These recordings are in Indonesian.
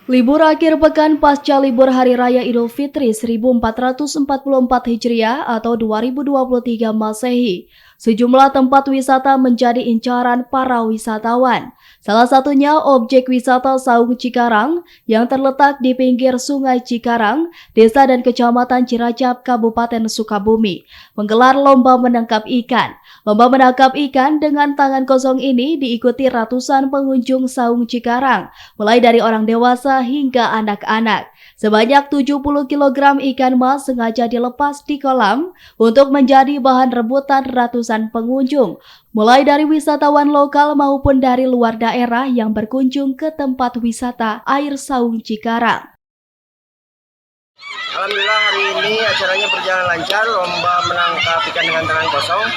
Libur akhir pekan pasca libur Hari Raya Idul Fitri 1444 Hijriah atau 2023 Masehi, sejumlah tempat wisata menjadi incaran para wisatawan. Salah satunya objek wisata Saung Cikarang yang terletak di pinggir Sungai Cikarang, Desa dan Kecamatan Ciracap, Kabupaten Sukabumi, menggelar lomba menangkap ikan. Lomba menangkap ikan dengan tangan kosong ini diikuti ratusan pengunjung Saung Cikarang, mulai dari orang dewasa hingga anak-anak. Sebanyak 70 kg ikan mas sengaja dilepas di kolam untuk menjadi bahan rebutan ratusan pengunjung, mulai dari wisatawan lokal maupun dari luar daerah yang berkunjung ke tempat wisata air Saung Cikarang. Alhamdulillah hari ini acaranya berjalan lancar, lomba menangkap ikan dengan tangan kosong.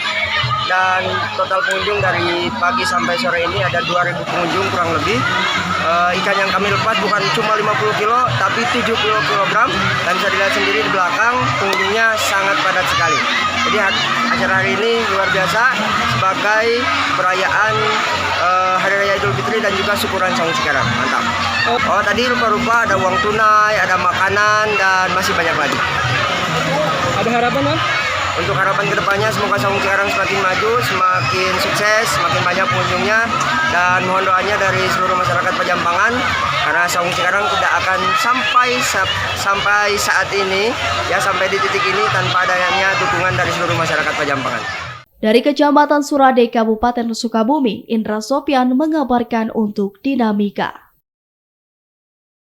Dan total pengunjung dari pagi sampai sore ini ada 2.000 pengunjung kurang lebih. Ikan yang kami lepas bukan cuma 50 kilo tapi 70 kg, dan bisa dilihat sendiri di belakang pengunjungnya sangat padat sekali. Jadi acara hari ini luar biasa sebagai perayaan Hari Raya Idul Fitri dan juga syukuran Saung Cikarang. Mantap. Oh, tadi rupa-rupa ada uang tunai, ada makanan, dan masih banyak lagi. Ada harapan, Bang? Untuk harapan kedepannya semoga Saung Cikarang semakin maju, semakin sukses, semakin banyak pengunjungnya, dan mohon doanya dari seluruh masyarakat Pajampangan karena Saung Cikarang tidak akan sampai saat ini, ya sampai di titik ini tanpa adanya dukungan dari seluruh masyarakat Pajampangan. Dari Kecamatan Surade, Kabupaten Sukabumi, Indra Sopyan mengabarkan untuk Dinamika.